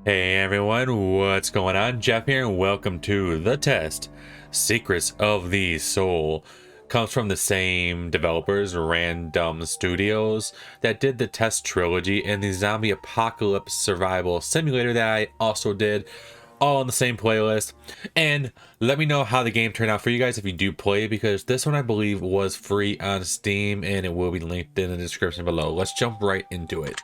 Hey everyone, what's going on? Jeff here, and welcome to The Test. Secrets of the Soul comes from the same developers, Random Studios, that did the Test trilogy and the zombie apocalypse survival simulator that I also did, all on the same playlist. And let me know how the game turned out for you guys if you do play it, because this one I believe was free on Steam and it will be linked in the description below. Let's jump right into it.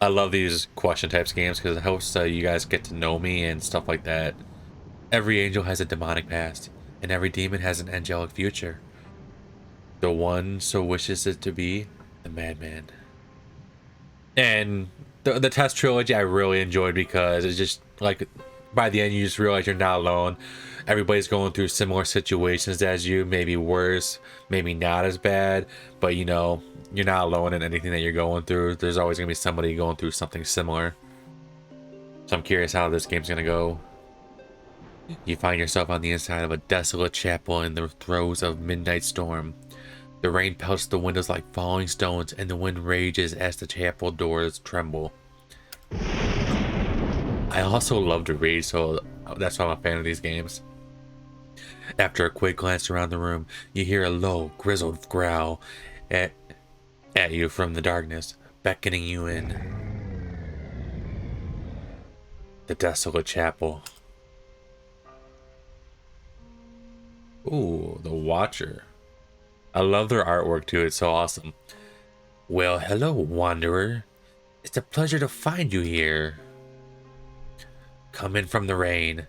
I love these question types games because it helps you guys get to know me and stuff like that. Every angel has a demonic past, and every demon has an angelic future. The one so wishes it to be the madman. And the Test trilogy I really enjoyed because it's just like by the end you just realize you're not alone. Everybody's going through similar situations as you, maybe worse, maybe not as bad, but you know, you're not alone in anything that you're going through. There's always gonna be somebody going through something similar. So I'm curious how this game's gonna go. You find yourself on the inside of a desolate chapel in the throes of midnight storm. The rain pelts the windows like falling stones, and the wind rages as the chapel doors tremble. I also love to read, so that's why I'm a fan of these games. After a quick glance around the room, you hear a low, grizzled growl at you from the darkness, beckoning you in. The desolate chapel. Ooh, the Watcher. I love their artwork too, it's so awesome. Well, hello, Wanderer. It's a pleasure to find you here. Come in from the rain.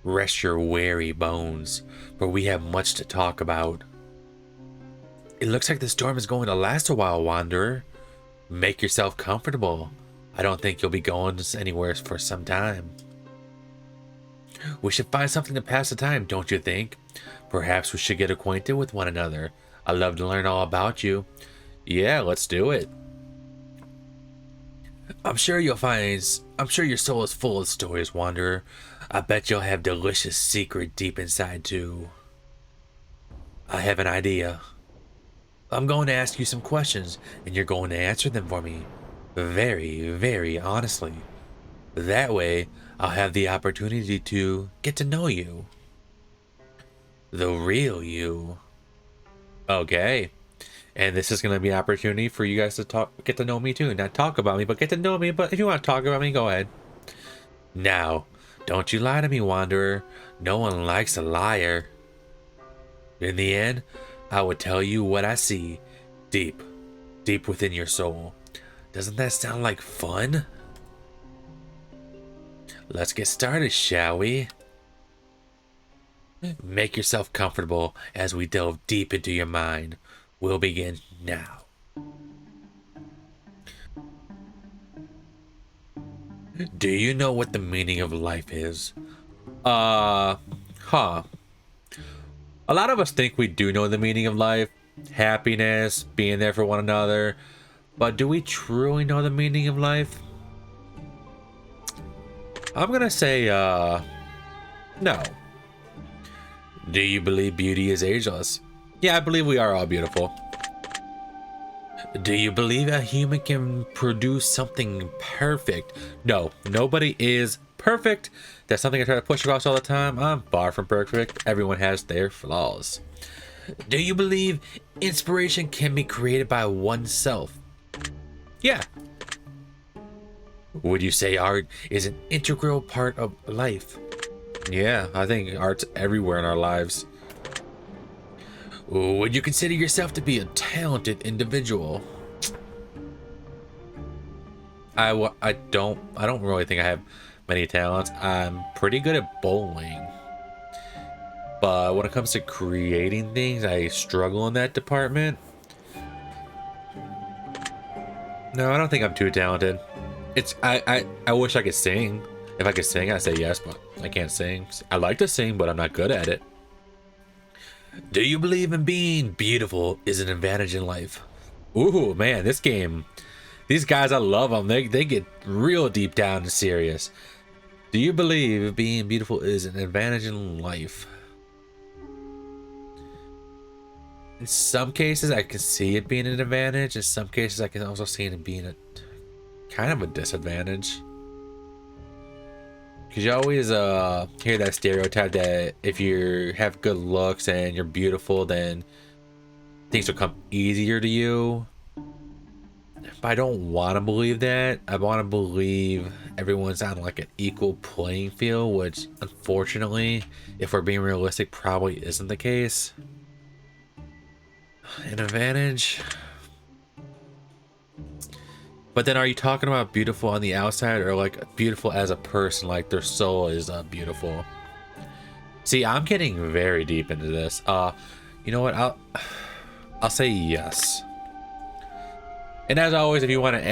Rest your weary bones, for we have much to talk about. It looks like the storm is going to last a while, Wanderer. Make yourself comfortable. I don't think you'll be going anywhere for some time. We should find something to pass the time, don't you think? Perhaps we should get acquainted with one another. I'd love to learn all about you. Yeah, let's do it. I'm sure your soul is full of stories, Wanderer. I bet you'll have delicious secret deep inside too. I have an idea. I'm going to ask you some questions, and you're going to answer them for me. Very, very honestly. That way, I'll have the opportunity to get to know you. The real you. Okay. And this is going to be an opportunity for you guys to get to know me too. Not talk about me, but get to know me. But if you want to talk about me, go ahead. Now, don't you lie to me, Wanderer. No one likes a liar. In the end, I would tell you what I see deep within your soul. Doesn't that sound like fun? Let's get started, shall we? Make yourself comfortable as we delve deep into your mind. We'll begin now. Do you know what the meaning of life is? A lot of us think we do know the meaning of life. Happiness, being there for one another. But do we truly know the meaning of life? I'm gonna say, no. Do you believe beauty is ageless? Yeah, I believe we are all beautiful. Do you believe a human can produce something perfect? No, nobody is perfect. That's something I try to push across all the time. I'm far from perfect. Everyone has their flaws. Do you believe inspiration can be created by oneself? Yeah. Would you say art is an integral part of life? Yeah, I think art's everywhere in our lives. Would you consider yourself to be a talented individual? I don't really think I have many talents. I'm pretty good at bowling. But when it comes to creating things, I struggle in that department. No, I don't think I'm too talented. I wish I could sing. If I could sing, I'd say yes, but I can't sing. I like to sing, but I'm not good at it. Do you believe in being beautiful is an advantage in life? Ooh, man, this game. These guys, I love them. They get real deep down and serious. Do you believe being beautiful is an advantage in life? In some cases, I can see it being an advantage. In some cases, I can also see it being a kind of a disadvantage. Because you always hear that stereotype that if you have good looks and you're beautiful, then things will come easier to you. But I don't want to believe that. I want to believe everyone's on like an equal playing field, which unfortunately, if we're being realistic, probably isn't the case. An advantage. But then are you talking about beautiful on the outside or like beautiful as a person, like their soul is beautiful? See, I'm getting very deep into this. You know what? I'll say yes. And as always, if you want to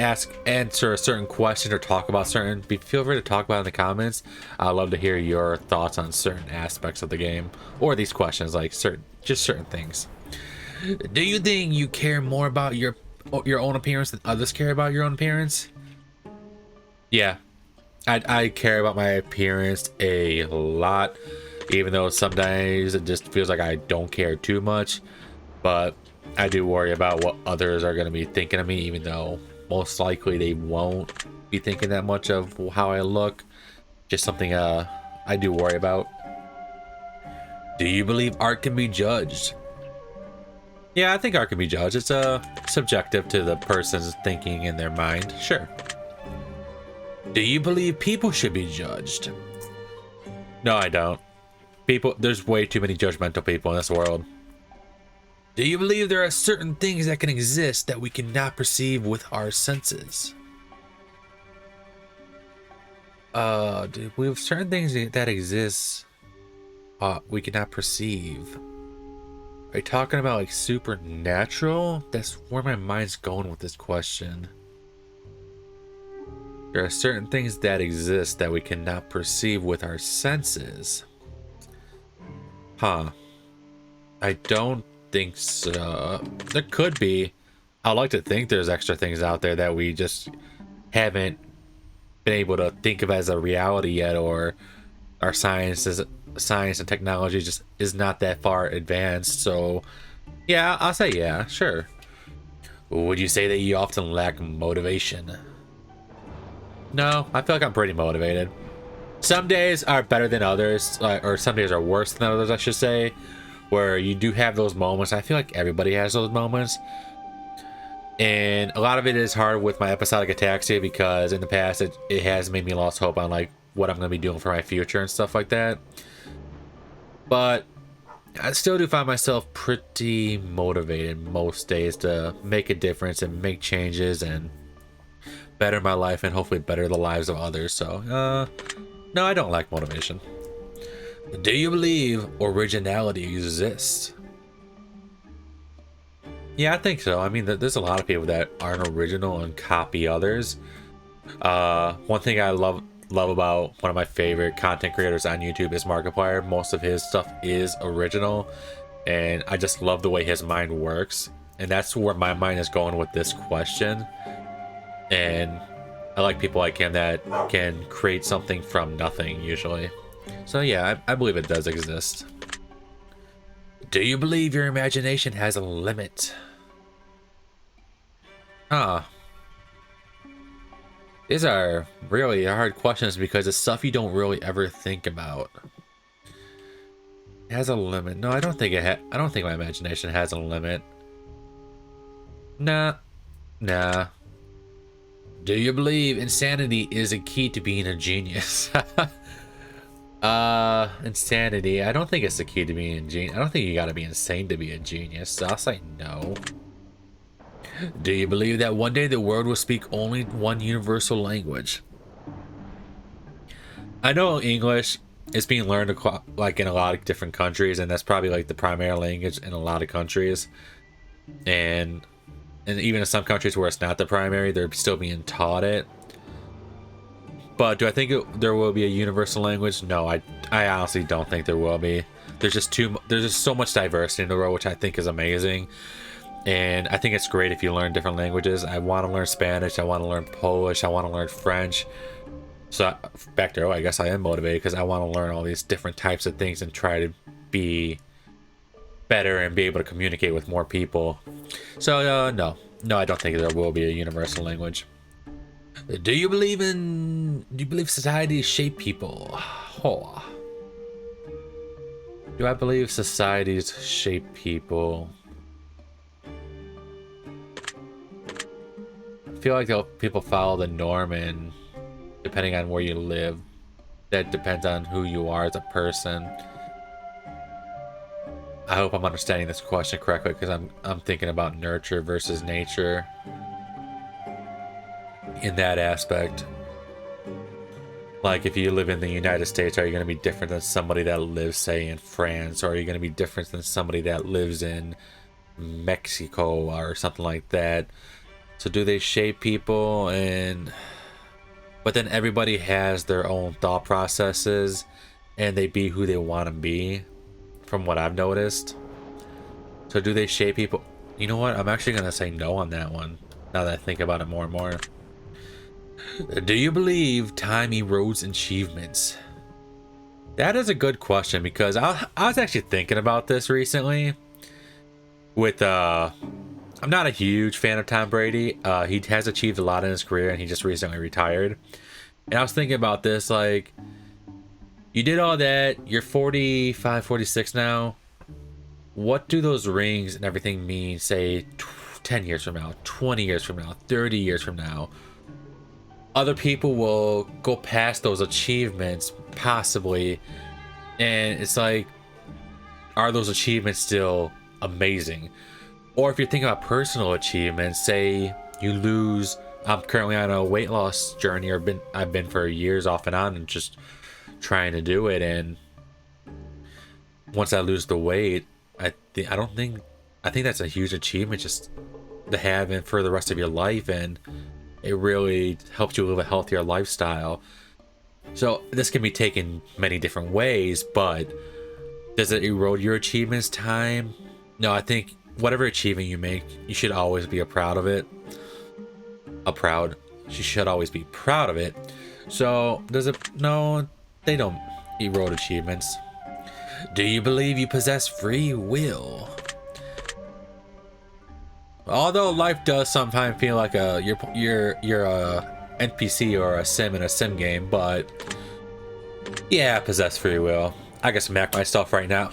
answer a certain question or talk about certain, feel free to talk about it in the comments. I'd love to hear your thoughts on certain aspects of the game or these questions, like certain things. Do you think you care more about your own appearance than others care about your own appearance? Yeah, I care about my appearance a lot, even though sometimes it just feels like I don't care too much. But I do worry about what others are going to be thinking of me, even though most likely they won't be thinking that much of how I look. Just something I do worry about. Do you believe art can be judged? Yeah, I think art can be judged. It's subjective to the person's thinking in their mind. Sure. Do you believe people should be judged? No, I don't. There's way too many judgmental people in this world. Do you believe there are certain things that can exist that we cannot perceive with our senses? Do you believe certain things that exist we cannot perceive? Are you talking about like supernatural? That's where my mind's going with this question. There are certain things that exist that we cannot perceive with our senses. Huh. I don't think so. There could be. I like to think there's extra things out there that we just haven't been able to think of as a reality yet, or our science and technology just is not that far advanced. So yeah, I'll say yeah, sure. Would you say that you often lack motivation? No, I feel like I'm pretty motivated. Some days are better than others, or some days are worse than others, I should say, where you do have those moments. I feel like everybody has those moments, and a lot of it is hard with my episodic ataxia, because in the past it has made me lost hope on like what I'm going to be doing for my future and stuff like that. But I still do find myself pretty motivated most days to make a difference and make changes and better my life and hopefully better the lives of others. So no, I don't lack motivation. Do you believe originality exists? Yeah, I think so. I mean, there's a lot of people that aren't original and copy others. One thing I love about one of my favorite content creators on YouTube is Markiplier. Most of his stuff is original, and I just love the way his mind works, and that's where my mind is going with this question. And I like people like him that can create something from nothing usually. So yeah, I believe it does exist. Do you believe your imagination has a limit? These are really hard questions because it's stuff you don't really ever think about. It has a limit. No, I don't think I don't think my imagination has a limit. Nah. Do you believe insanity is a key to being a genius? Insanity. I don't think it's the key to being a genius. I don't think you gotta be insane to be a genius, so I'll say no. Do you believe that one day the world will speak only one universal language? I know English is being learned like in a lot of different countries, and that's probably like the primary language in a lot of countries. And even in some countries where it's not the primary, they're still being taught it. But do I think there will be a universal language? No, I honestly don't think there will be. There's just so much diversity in the world, which I think is amazing. And I think it's great if you learn different languages. I want to learn Spanish. I want to learn Polish. I want to learn French. So back there, I guess I am motivated because I want to learn all these different types of things and try to be better and be able to communicate with more people. So no, I don't think there will be a universal language. Do you believe societies shape people? Oh. Do I believe societies shape people? I feel like people follow the norm, and depending on where you live, that depends on who you are as a person. I hope I'm understanding this question correctly, because I'm thinking about nurture versus nature in that aspect. Like, if you live in the United States, are you going to be different than somebody that lives, say, in France? Or are you going to be different than somebody that lives in Mexico or something like that? So do they shape people? But then everybody has their own thought processes, and they be who they want to be, from what I've noticed. So do they shape people? You know what? I'm actually going to say no on that one, now that I think about it more and more. Do you believe time erodes achievements? That is a good question, because I was actually thinking about this recently. With I'm not a huge fan of Tom Brady. He has achieved a lot in his career, and he just recently retired. And I was thinking about this, like, you did all that, you're 45, 46 now. What do those rings and everything mean, say, 10 years from now, 20 years from now, 30 years from now? Other people will go past those achievements, possibly, and it's like, are those achievements still amazing? Or if you're thinking about personal achievements, say you lose, I'm currently on a weight loss journey, or I've been for years off and on, and just trying to do it, and once I lose the weight, I think that's a huge achievement, just to have it for the rest of your life, and it really helps you live a healthier lifestyle. So this can be taken many different ways, but does it erode your achievements time? No, I think whatever achievement you make, you should always be proud of it. You should always be proud of it. So does it? No, they don't erode achievements. Do you believe you possess free will? Although life does sometimes feel like you're a NPC or a sim in a sim game, but yeah, I possess free will. I can smack myself right now.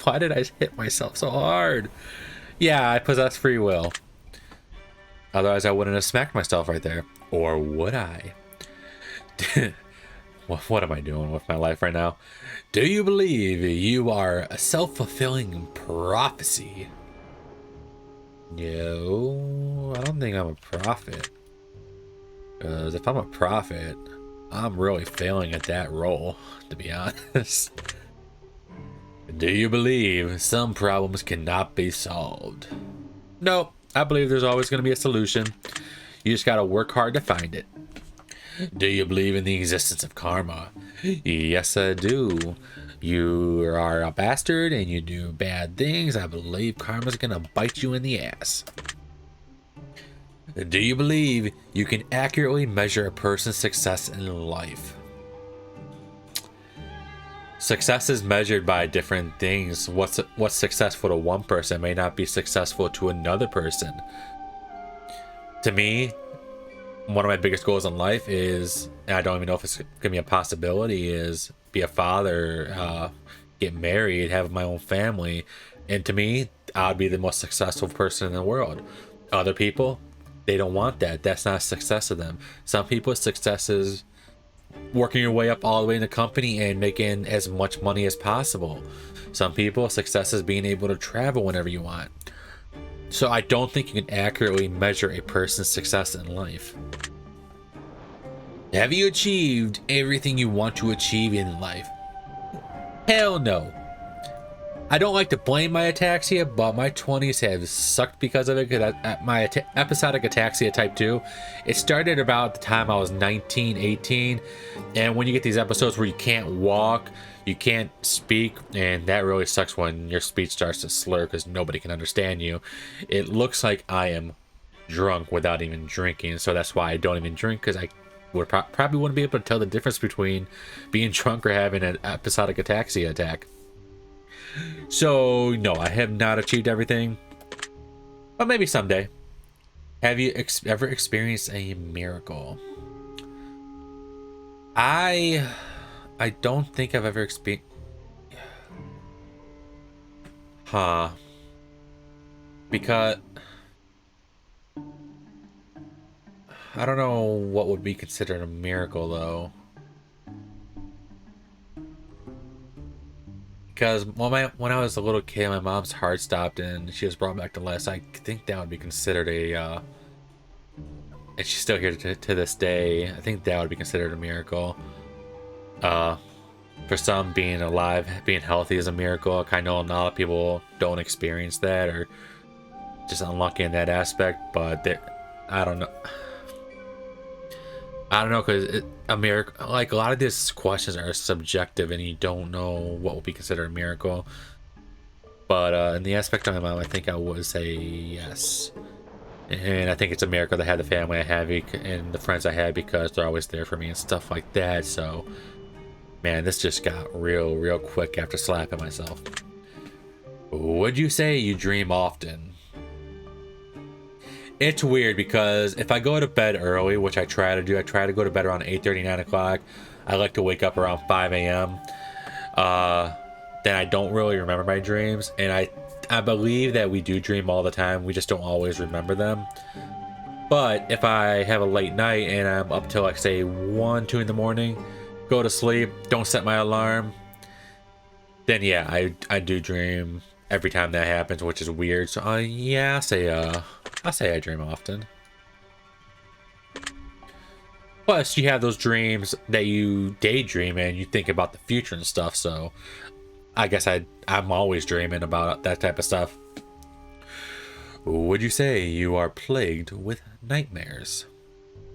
Why did I hit myself so hard? Yeah, I possess free will. Otherwise, I wouldn't have smacked myself right there. Or would I? What am I doing with my life right now? Do you believe you are a self-fulfilling prophecy? No, I don't think I'm a prophet. Because if I'm a prophet, I'm really failing at that role, to be honest. Do you believe some problems cannot be solved? No, I believe there's always going to be a solution. You just got to work hard to find it. Do you believe in the existence of karma? Yes, I do. You are a bastard and you do bad things. I believe karma's gonna bite you in the ass. Do you believe you can accurately measure a person's success in life? Success is measured by different things. What's successful to one person may not be successful to another person. To me, one of my biggest goals in life is, and I don't even know if it's gonna be a possibility, is be a father, get married, have my own family. And to me, I'd be the most successful person in the world. Other people, they don't want that. That's not success to them. Some people's success is working your way up all the way in the company and making as much money as possible. Some people, success is being able to travel whenever you want. So I don't think you can accurately measure a person's success in life. Have you achieved everything you want to achieve in life? Hell no. I don't like to blame my ataxia, but my 20s have sucked because of it. Because my episodic ataxia type 2, it started about the time I was 19, 18. And when you get these episodes where you can't walk, you can't speak, and that really sucks when your speech starts to slur because nobody can understand you. It looks like I am drunk without even drinking. So that's why I don't even drink, because I probably wouldn't be able to tell the difference between being drunk or having an episodic ataxia attack. So no, I have not achieved everything, but maybe someday. Have you ever experienced a miracle? I don't think I've ever experienced. Huh? Because I don't know what would be considered a miracle though. Because when I was a little kid, my mom's heart stopped and she was brought back to life. So I think that would be considered a, and she's still here to this day. I think that would be considered a miracle. For some, being alive, being healthy is a miracle. I know a lot of people don't experience that or just unlucky in that aspect. But I don't know. I don't know, because a miracle, like a lot of these questions are subjective and you don't know what will be considered a miracle. But in the aspect of my mom, I think I would say yes. And I think it's a miracle that I had the family I have and the friends I had, because they're always there for me and stuff like that. So, man, this just got real quick after slapping myself. Would you say you dream often? It's weird because if I go to bed early, which I try to do, I try to go to bed around 8:30, 9 o'clock. I like to wake up around 5 a.m. Then I don't really remember my dreams. And I believe that we do dream all the time. We just don't always remember them. But if I have a late night and I'm up till like say 1, 2 in the morning, go to sleep, don't set my alarm, then yeah, I do dream every time that happens, which is weird. So yeah, I'll say I dream often. Plus, you have those dreams that you daydream and you think about the future and stuff. So I guess I'm always dreaming about that type of stuff. Would you say you are plagued with nightmares?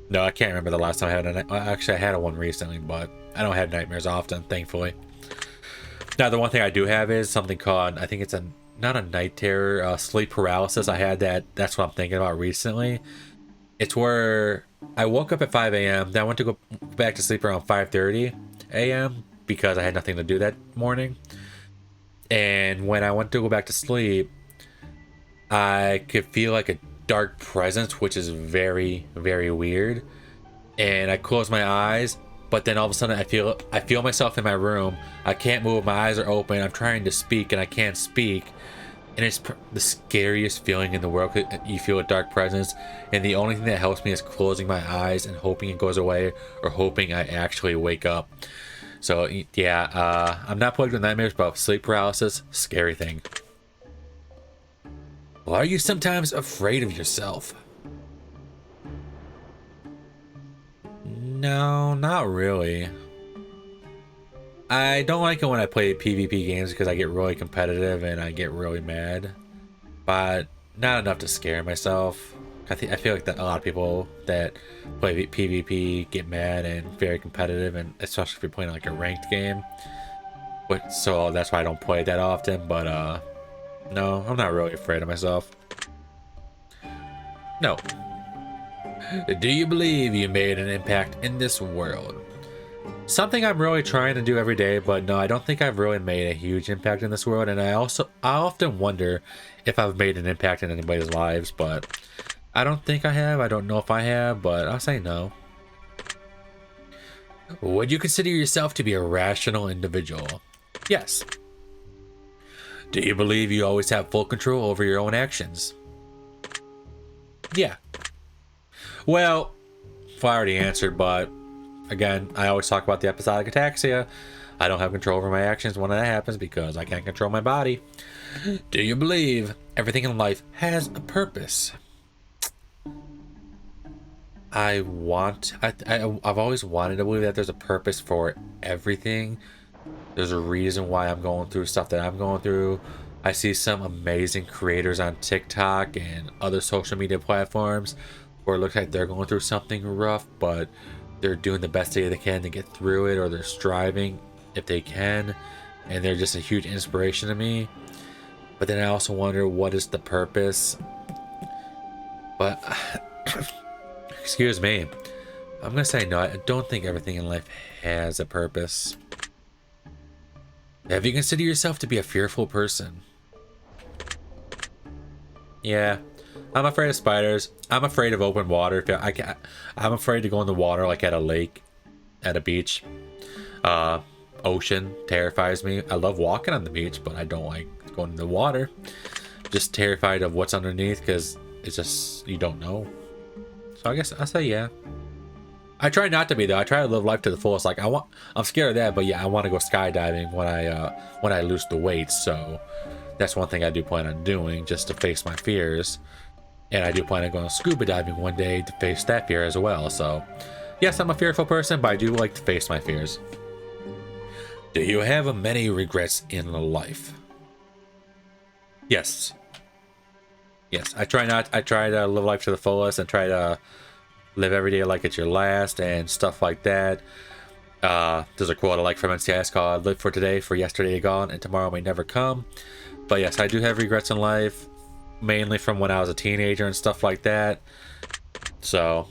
No, I can't remember the last time I had actually, I had one recently, but I don't have nightmares often, thankfully. Now, the one thing I do have is something called, I think it's not a night terror, sleep paralysis. I had that's what I'm thinking about recently. It's where I woke up at 5 a.m. Then I went to go back to sleep around 5:30 a.m. because I had nothing to do that morning. And when I went to go back to sleep, I could feel like a dark presence, which is very weird. And I closed my eyes, but then all of a sudden I feel myself in my room. I can't move, my eyes are open, I'm trying to speak and I can't speak. And it's the scariest feeling in the world. You feel a dark presence, and the only thing that helps me is closing my eyes and hoping it goes away, or hoping I actually wake up. So yeah, I'm not plagued with nightmares, but sleep paralysis, scary thing. Well, are you sometimes afraid of yourself? No, not really. I don't like it when I play PvP games because I get really competitive and I get really mad, but not enough to scare myself. I feel like that a lot of people that play PvP get mad and very competitive, and especially if you're playing like a ranked game. But so that's why I don't play it that often. But no, I'm not really afraid of myself. No. Do you believe you made an impact in this world? Something I'm really trying to do every day, but no, I don't think I've really made a huge impact in this world. And I often wonder if I've made an impact in anybody's lives, but I don't think I have. I don't know if I have, but I'll say no. Would you consider yourself to be a rational individual? Yes. Do you believe you always have full control over your own actions? Yeah. Well, I already answered, but again, I always talk about the episodic ataxia. I don't have control over my actions when that happens because I can't control my body. Do you believe everything in life has a purpose? I've always wanted to believe that there's a purpose for everything. There's a reason why I'm going through stuff that I'm going through. I see some amazing creators on TikTok and other social media platforms where it looks like they're going through something rough, but they're doing the best they can to get through it, or they're striving if they can, and they're just a huge inspiration to me. But then I also wonder, what is the purpose? But excuse me, I'm gonna say no. I don't think everything in life has a purpose. Have you considered yourself to be a fearful person? Yeah. I'm afraid of spiders. I'm afraid of open water. I'm afraid to go in the water like at a lake, at a beach. Ocean terrifies me. I love walking on the beach, but I don't like going in the water. Just terrified of what's underneath because it's just, you don't know. So I guess I'll say yeah. I try not to be though. I try to live life to the fullest. Like I'm scared of that, but yeah, I want to go skydiving when I lose the weight. So that's one thing I do plan on doing, just to face my fears. And I do plan on going scuba diving one day to face that fear as well. So yes, I'm a fearful person, but I do like to face my fears. Do you have many regrets in life? Yes. Yes, I try to live life to the fullest and try to live every day like it's your last and stuff like that. There's a quote I like from NCIS called "Live for today, for yesterday gone, and tomorrow may never come." But yes, I do have regrets in life, mainly from when I was a teenager and stuff like that. So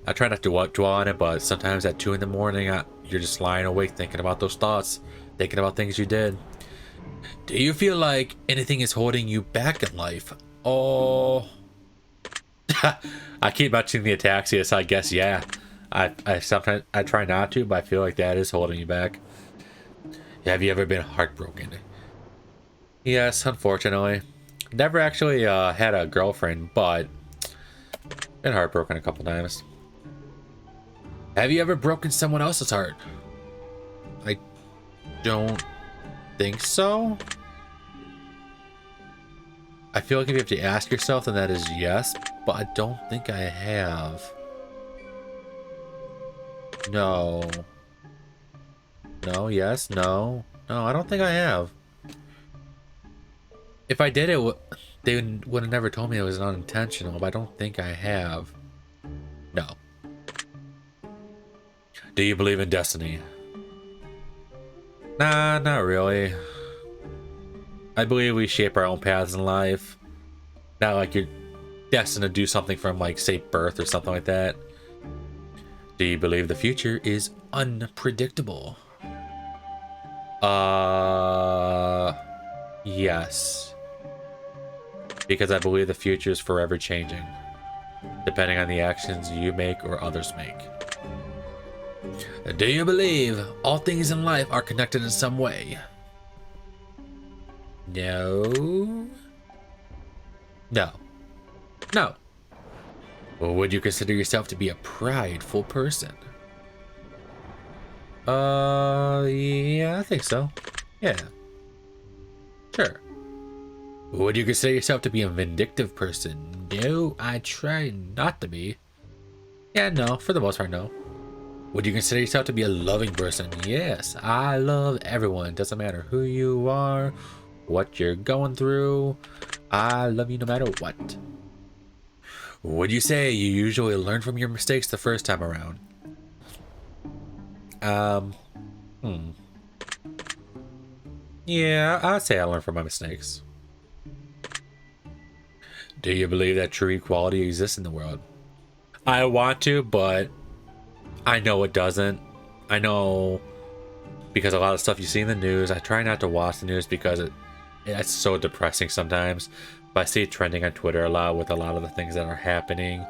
I try not to dwell on it, but sometimes at 2 in the morning, you're just lying awake thinking about those thoughts, thinking about things you did. Do you feel like anything is holding you back in life? Oh, I keep mentioning the ataxia, so I guess yeah. I sometimes I try not to, but I feel like that is holding you back. Have you ever been heartbroken? Yes, unfortunately. Never actually had a girlfriend, but been heartbroken a couple times. Have you ever broken someone else's heart? I don't think so. I feel like if you have to ask yourself, then that is yes, but I don't think I have. No. No, yes, no. No, I don't think I have. If I did it, they would have never told me it was unintentional, but I don't think I have. No. Do you believe in destiny? Nah, not really. I believe we shape our own paths in life. Not like you're destined to do something from, like, say, birth or something like that. Do you believe the future is unpredictable? Yes. Because I believe the future is forever changing, depending on the actions you make or others make. Do you believe all things in life are connected in some way? No. No. No. Well, would you consider yourself to be a prideful person? Yeah, I think so. Yeah. Sure. Would you consider yourself to be a vindictive person? No, I try not to be. Yeah, no, for the most part, no. Would you consider yourself to be a loving person? Yes, I love everyone. Doesn't matter who you are, what you're going through. I love you no matter what. Would you say you usually learn from your mistakes the first time around? Yeah, I'd say I learn from my mistakes. Do you believe that true equality exists in the world? I want to, but I know it doesn't. I know because a lot of stuff you see in the news, I try not to watch the news because it's so depressing sometimes. But I see it trending on Twitter a lot with a lot of the things that are happening,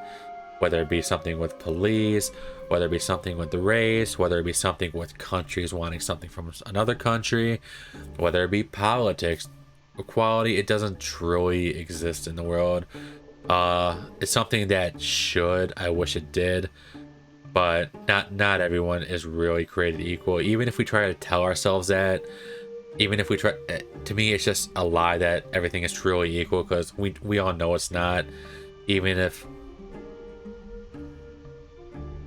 whether it be something with police, whether it be something with the race, whether it be something with countries wanting something from another country, whether it be politics. Equality, it doesn't truly exist in the world. It's something that I wish it did, but not everyone is really created equal. Even if we try to tell ourselves that, even if we try, to me it's just a lie that everything is truly equal, because we all know it's not. Even if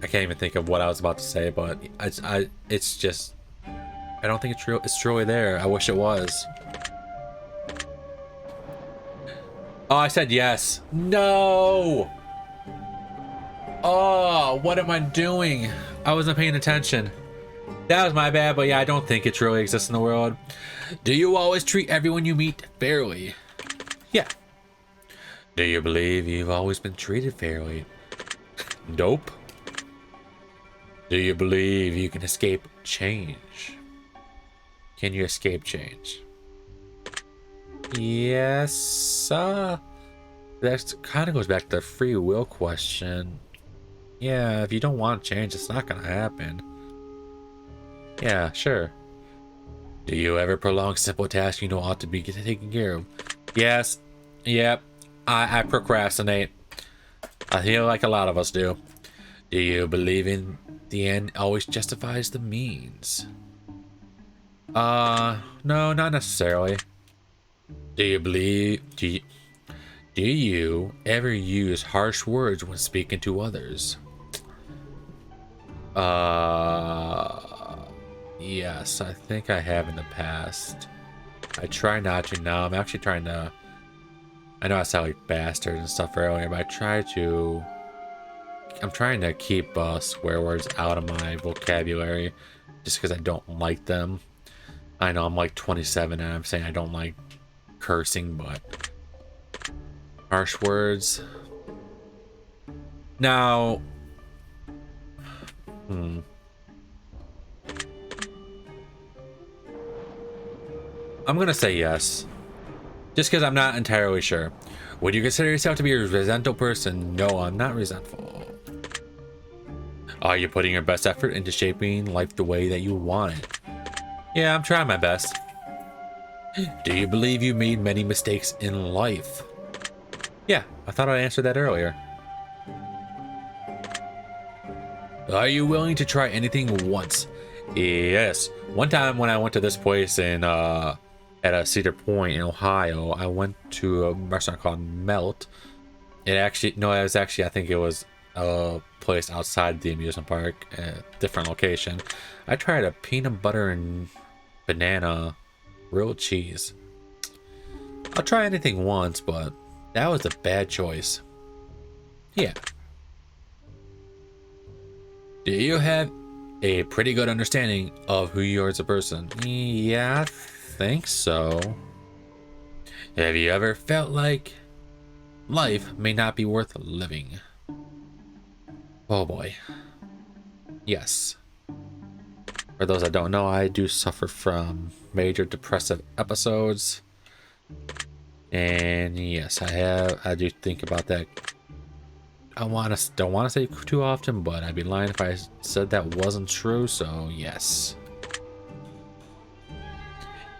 I can't even think of what I was about to say, but it's just, I don't think it's truly there. I wish it was. Oh, I said yes. No! Oh, what am I doing? I wasn't paying attention. That was my bad, but yeah, I don't think it truly exists in the world. Do you always treat everyone you meet fairly? Yeah. Do you believe you've always been treated fairly? Nope. Do you believe you can escape change? Can you escape change? Yes. That kind of goes back to the free will question. Yeah, if you don't want to change, it's not gonna happen. Yeah, sure. Do you ever prolong simple tasks you know ought to be taken care of? Yes. Yep. I procrastinate. I feel like a lot of us do. Do you believe in the end always justifies the means? No, not necessarily. Do you ever use harsh words when speaking to others? Yes, I think I have in the past. I try not to now. I'm actually trying to. I know I sound like bastard and stuff earlier, but I'm trying to keep swear words out of my vocabulary just because I don't like them. I know I'm like 27 and I'm saying I don't like cursing, but harsh words. Now, I'm gonna say yes, just because I'm not entirely sure. Would you consider yourself to be a resentful person? No, I'm not resentful. Are you putting your best effort into shaping life the way that you want it? Yeah, I'm trying my best. Do you believe you made many mistakes in life? Yeah, I thought I answered that earlier. Are you willing to try anything once? Yes. One time when I went to this place in at a Cedar Point in Ohio, I went to a restaurant called Melt. It was actually I think it was a place outside the amusement park, a different location. I tried a peanut butter and banana grilled cheese. I'll try anything once, but that was a bad choice. Yeah. Do you have a pretty good understanding of who you are as a person? Yeah, I think so. Have you ever felt like life may not be worth living? Oh boy. Yes. For those that don't know, I do suffer from major depressive episodes. And yes, I do think about that. Don't want to say too often, but I'd be lying if I said that wasn't true, so yes.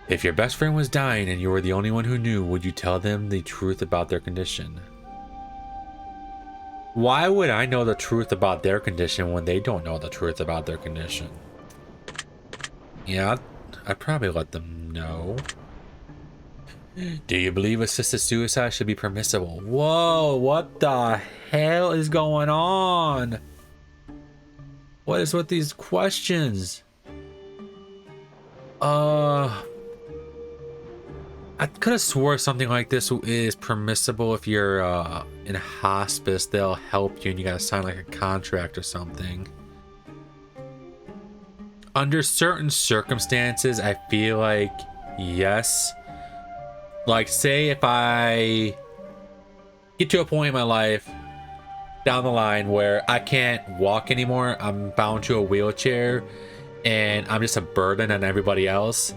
If your best friend was dying and you were the only one who knew, would you tell them the truth about their condition? Why would I know the truth about their condition when they don't know the truth about their condition? Yeah, I'd probably let them know. Do you believe assisted suicide should be permissible? Whoa, what the hell is going on? What is with these questions? I could have swore something like this is permissible if you're in hospice. They'll help you and you gotta sign like a contract or something. Under certain circumstances, I feel like yes. Like, say if I get to a point in my life down the line where I can't walk anymore, I'm bound to a wheelchair, and I'm just a burden on everybody else,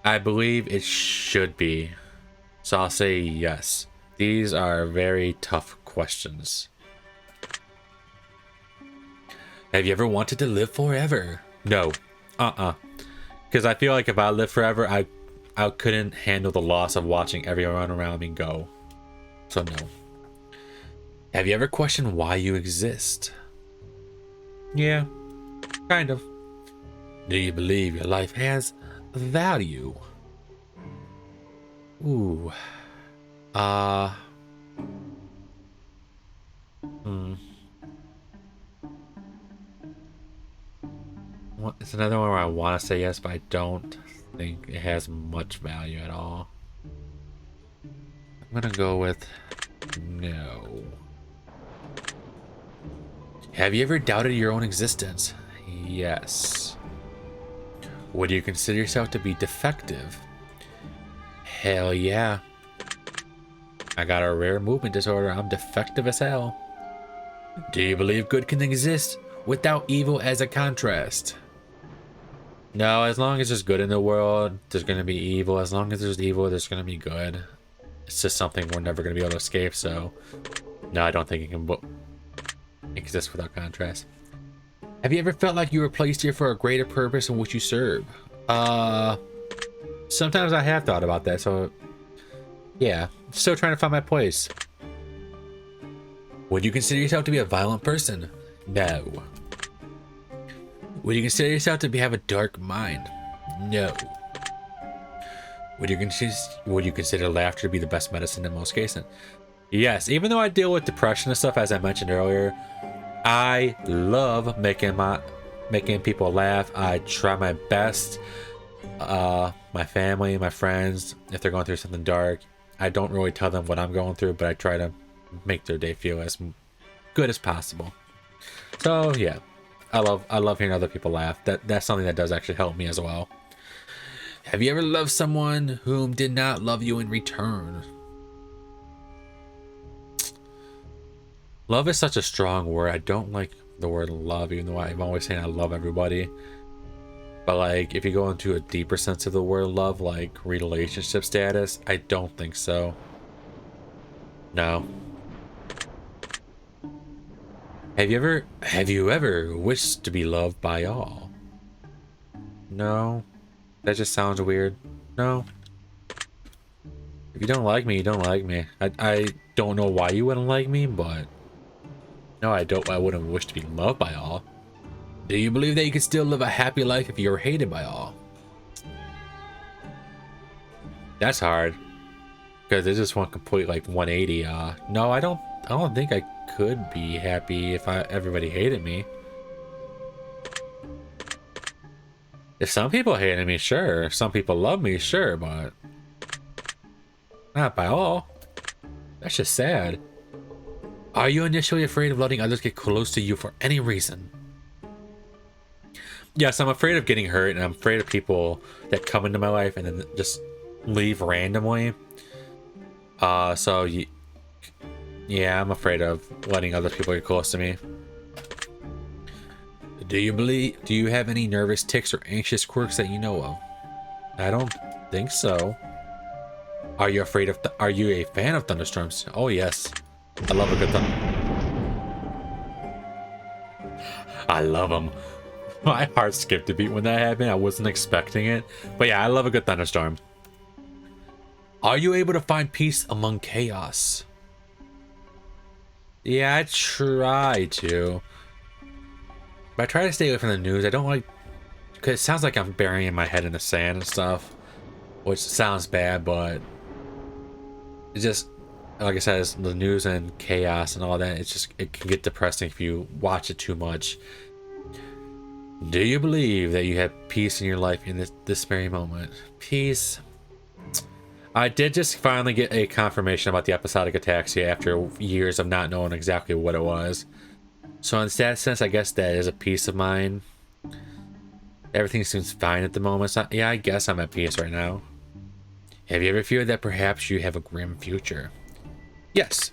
I believe it should be. So I'll say yes. These are very tough questions. Have you ever wanted to live forever? No. Because I feel like if I live forever, I couldn't handle the loss of watching everyone around me go. So no. Have you ever questioned why you exist? Yeah, kind of. Do you believe your life has value? Ooh. It's another one where I want to say yes, but I don't think it has much value at all. I'm gonna go with no. Have you ever doubted your own existence? Yes. Would you consider yourself to be defective? Hell yeah. I got a rare movement disorder. I'm defective as hell. Do you believe good can exist without evil as a contrast? No, as long as there's good in the world, there's gonna be evil. As long as there's evil, there's gonna be good. It's just something we're never gonna be able to escape, so no, I don't think it can exist without contrast. Have you ever felt like you were placed here for a greater purpose in which you serve? Sometimes I have thought about that, so yeah, still trying to find my place. Would you consider yourself to be a violent person? No. Would you consider yourself to have a dark mind? No. Would you consider laughter to be the best medicine in most cases? Yes, even though I deal with depression and stuff, as I mentioned earlier, I love making people laugh. I try my best. My family, my friends, if they're going through something dark, I don't really tell them what I'm going through, but I try to make their day feel as good as possible. So yeah, I love hearing other people laugh. That's something that does actually help me as well. Have you ever loved someone whom did not love you in return? Love is such a strong word. I don't like the word love, even though I'm always saying I love everybody. But like, if you go into a deeper sense of the word love, like relationship status, I don't think so. No. Have you ever wished to be loved by all? No. That just sounds weird. No. If you don't like me, you don't like me. I don't know why you wouldn't like me, but no, I wouldn't wish to be loved by all. Do you believe that you could still live a happy life if you were hated by all? That's hard. Because it's just one complete like 180. No, I don't think I could be happy if everybody hated me. If some people hated me, sure. If some people love me, sure, but not by all. That's just sad. Are you initially afraid of letting others get close to you for any reason? Yes, I'm afraid of getting hurt, and I'm afraid of people that come into my life and then just leave randomly. Yeah, I'm afraid of letting other people get close to me. Do you have any nervous tics or anxious quirks that you know of? I don't think so. Are you a fan of thunderstorms? Oh yes. I love a good I love them. My heart skipped a beat when that happened. I wasn't expecting it. But yeah, I love a good thunderstorm. Are you able to find peace among chaos? Yeah, I try to. But I try to stay away from the news. I don't like... Because it sounds like I'm burying my head in the sand and stuff. Which sounds bad, but... It's just... Like I said, it's the news and chaos and all that. It can get depressing if you watch it too much. Do you believe that you have peace in your life in this very moment? Peace. I did just finally get a confirmation about the episodic ataxia after years of not knowing exactly what it was. So in that sense, I guess that is a peace of mind. Everything seems fine at the moment. So yeah, I guess I'm at peace right now. Have you ever feared that perhaps you have a grim future? Yes.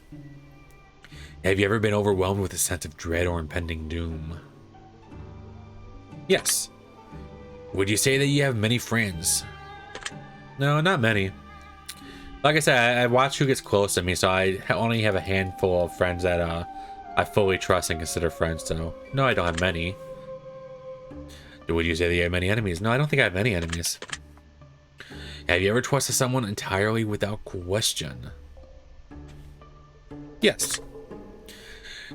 Have you ever been overwhelmed with a sense of dread or impending doom? Yes. Would you say that you have many friends? No, not many. Like I said, I watch who gets close to me, so I only have a handful of friends that I fully trust and consider friends, so no, I don't have many. Would you say that you have many enemies? No, I don't think I have any enemies. Have you ever trusted someone entirely without question? Yes.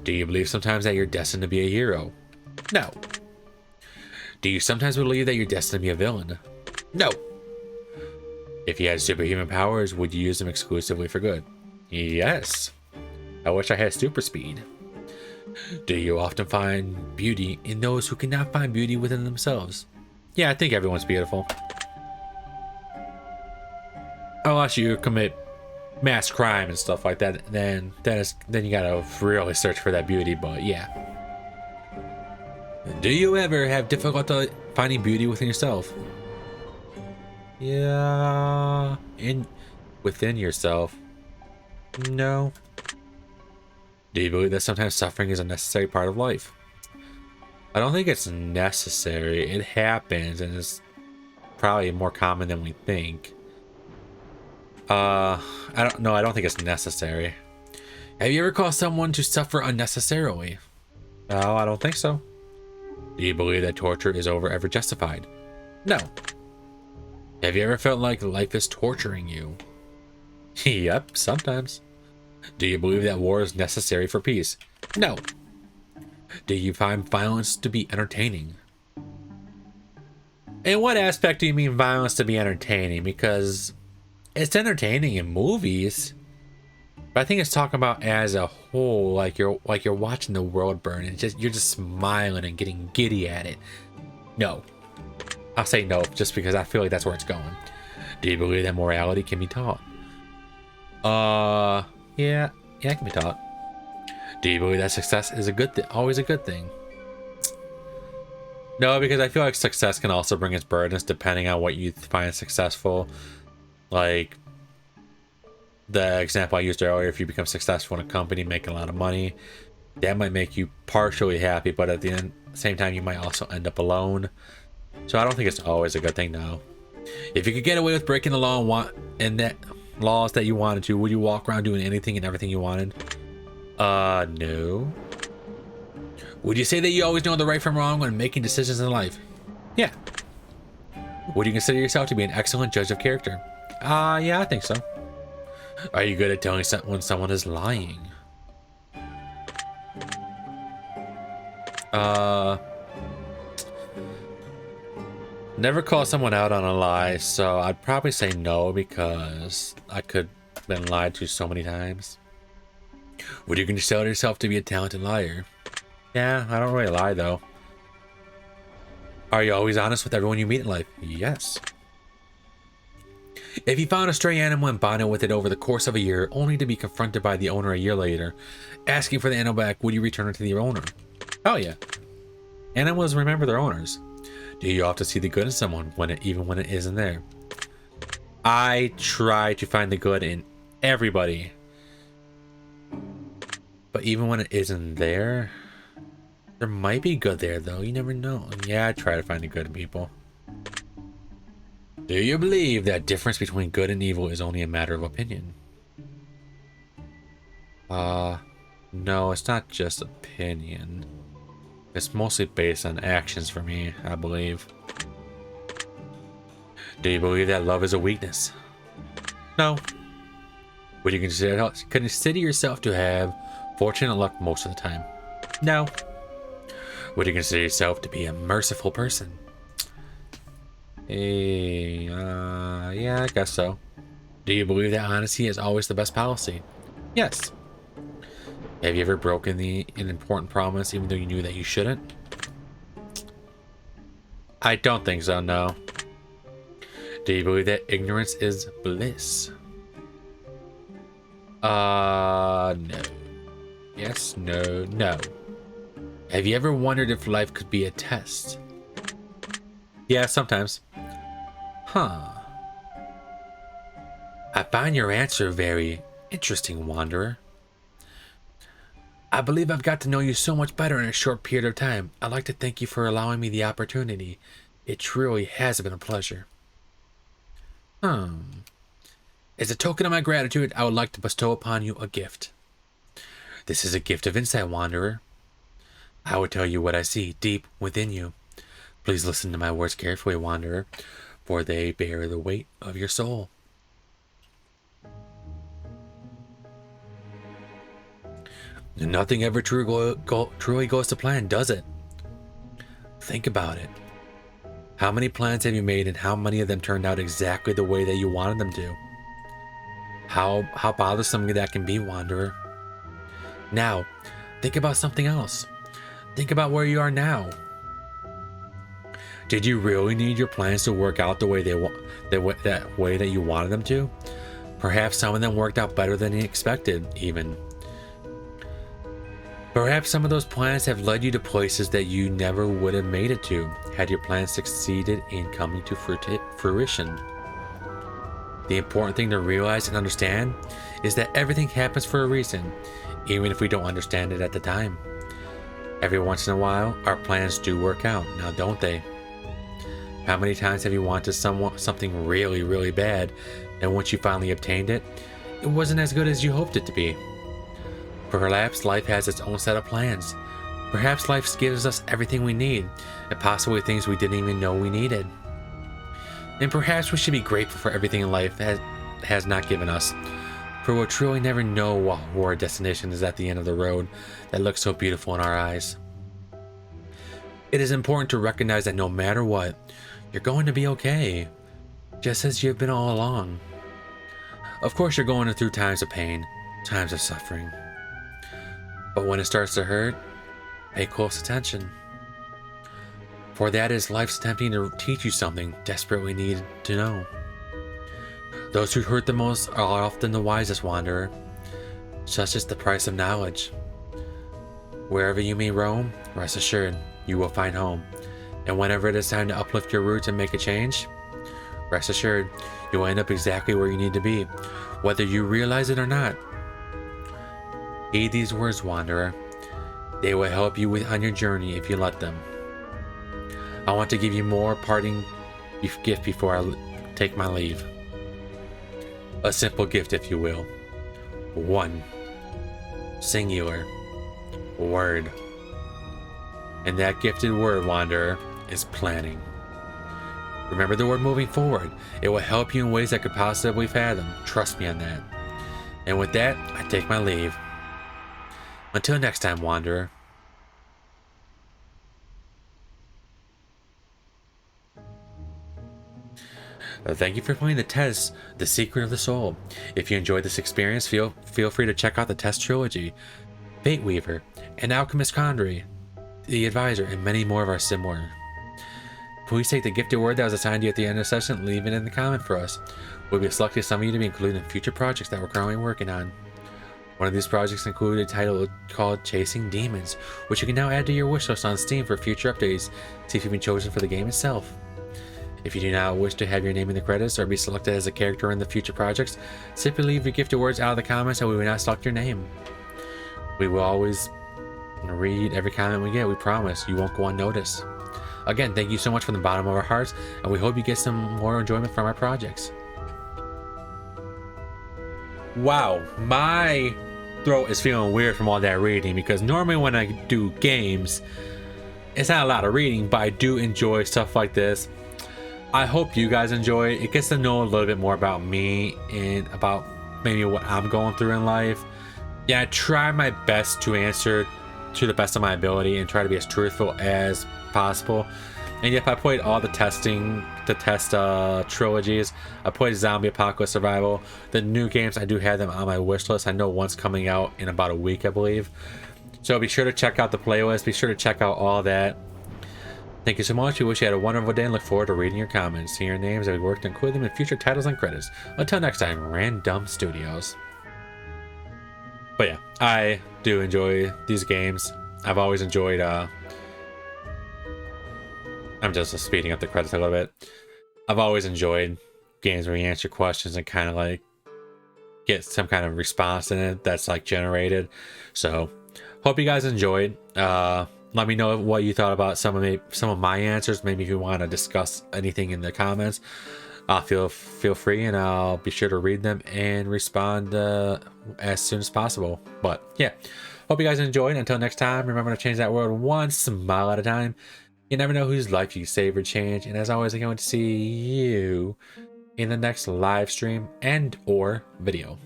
Do you believe sometimes that you're destined to be a hero? No. Do you sometimes believe that you're destined to be a villain? No. If you had superhuman powers, would you use them exclusively for good? Yes. I wish I had super speed. Do you often find beauty in those who cannot find beauty within themselves? Yeah, I think everyone's beautiful. Unless you commit mass crime and stuff like that, then you gotta really search for that beauty, but yeah. Do you ever have difficulty finding beauty within yourself? Yeah, within yourself. No. Do you believe that sometimes suffering is a necessary part of life? I don't think it's necessary. It happens, and it's probably more common than we think. I don't know. I don't think it's necessary. Have you ever caused someone to suffer unnecessarily? No, I don't think so. Do you believe that torture is ever justified? No. Have you ever felt like life is torturing you? Yep, sometimes. Do you believe that war is necessary for peace? No. Do you find violence to be entertaining? In what aspect do you mean violence to be entertaining? Because it's entertaining in movies. But I think it's talking about as a whole, like you're watching the world burn and you're just smiling and getting giddy at it. No. I'll say no just because I feel like that's where it's going. Do you believe that morality can be taught? Yeah, it can be taught. Do you believe that success is always a good thing? No, because I feel like success can also bring its burdens depending on what you find successful. Like the example I used earlier, if you become successful in a company making a lot of money, that might make you partially happy, but at the same time you might also end up alone. So I don't think it's always a good thing, no. If you could get away with breaking the law and that laws that you wanted to, would you walk around doing anything and everything you wanted? No. Would you say that you always know the right from wrong when making decisions in life? Yeah. Would you consider yourself to be an excellent judge of character? Yeah, I think so. Are you good at telling when someone is lying? Never call someone out on a lie, so I'd probably say no because I could have been lied to so many times. Would you consider yourself to be a talented liar? Yeah, I don't really lie though. Are you always honest with everyone you meet in life? Yes. If you found a stray animal and bonded with it over the course of a year, only to be confronted by the owner a year later, asking for the animal back, would you return it to the owner? Oh yeah. Animals remember their owners. Do you often see the good in someone even when it isn't there? I try to find the good in everybody. But even when it isn't there, there might be good there though. You never know. Yeah, I try to find the good in people. Do you believe that difference between good and evil is only a matter of opinion? No, it's not just opinion. It's mostly based on actions for me, I believe. Do you believe that love is a weakness? No. Would you consider yourself to have fortunate luck most of the time? No. Would you consider yourself to be a merciful person? Yeah, I guess so. Do you believe that honesty is always the best policy? Yes. Have you ever broken an important promise even though you knew that you shouldn't? I don't think so, no. Do you believe that ignorance is bliss? No. Yes, no, no. Have you ever wondered if life could be a test? Yeah, sometimes. Huh. I find your answer very interesting, Wanderer. I believe I've got to know you so much better in a short period of time. I'd like to thank you for allowing me the opportunity. It truly has been a pleasure. As a token of my gratitude, I would like to bestow upon you a gift. This is a gift of insight, Wanderer. I will tell you what I see deep within you. Please listen to my words carefully, Wanderer, for they bear the weight of your soul. Nothing ever truly goes to plan, does it? Think about it. How many plans have you made and how many of them turned out exactly the way that you wanted them to? How bothersome that can be, Wanderer. Now, think about something else. Think about where you are now. Did you really need your plans to work out the way that way that you wanted them to? Perhaps some of them worked out better than you expected, even. Perhaps some of those plans have led you to places that you never would have made it to had your plans succeeded in coming to fruition. The important thing to realize and understand is that everything happens for a reason, even if we don't understand it at the time. Every once in a while, our plans do work out, now don't they? How many times have you wanted something really, really bad, and once you finally obtained it, it wasn't as good as you hoped it to be? Perhaps life has its own set of plans. Perhaps life gives us everything we need, and possibly things we didn't even know we needed. And perhaps we should be grateful for everything life has not given us, for we'll truly never know what our destination is at the end of the road that looks so beautiful in our eyes. It is important to recognize that no matter what, you're going to be okay, just as you've been all along. Of course, you're going through times of pain, times of suffering. But when it starts to hurt, pay close attention. For that is life's attempting to teach you something desperately needed to know. Those who hurt the most are often the wisest, wanderer. Such is the price of knowledge. Wherever you may roam, rest assured, you will find home. And whenever it is time to uplift your roots and make a change, rest assured, you will end up exactly where you need to be, whether you realize it or not. Heed these words, wanderer. They will help you on your journey if you let them. I want to give you more parting gift before I take my leave. A simple gift, if you will. One singular word. And that gifted word, wanderer, is planning. Remember the word moving forward. It will help you in ways that could possibly fathom. Trust me on that. And with that, I take my leave. Until next time, wanderer. Thank you for playing the test, The Secret of the Soul. If you enjoyed this experience, feel free to check out the test trilogy, Fate Weaver, and Alchemist Condry, The Advisor, and many more of our similar. Please take the gifted word that was assigned to you at the end of the session and leave it in the comment for us. We'll be selecting some of you to be included in future projects that we're currently working on. One of these projects included a title called Chasing Demons, which you can now add to your wishlist on Steam for future updates. See if you've been chosen for the game itself. If you do not wish to have your name in the credits or be selected as a character in the future projects, simply leave your gifted words out of the comments and we will not select your name. We will always read every comment we get, we promise. You won't go unnoticed. Again, thank you so much from the bottom of our hearts, and we hope you get some more enjoyment from our projects. Wow, my throat is feeling weird from all that reading, because normally when I do games, it's not a lot of reading, but I do enjoy stuff like this. I hope you guys enjoy it. It gets to know a little bit more about me and about maybe what I'm going through in life. Yeah, I try my best to answer to the best of my ability and try to be as truthful as possible. And yet I played all the test trilogies. I played Zombie Apocalypse Survival. The new games, I do have them on my wish list. I know one's coming out in about a week, I believe. So be sure to check out the playlist. Be sure to check out all that. Thank you so much. We wish you had a wonderful day and look forward to reading your comments, seeing your names, and we work to include them in future titles and credits. Until next time, Random Studios. But yeah, I do enjoy these games. I've always enjoyed, I'm just speeding up the credits a little bit. I've always enjoyed games where you answer questions and kind of like get some kind of response in it that's like generated. So hope you guys enjoyed. Let me know what you thought about some of my answers. Maybe if you want to discuss anything in the comments, feel free, and I'll be sure to read them and respond as soon as possible. But yeah, hope you guys enjoyed. Until next time, remember to change that world one smile at a time. You never know whose life you save or change. And as always, I'm going to see you in the next live stream and or video.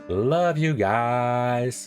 Love you guys.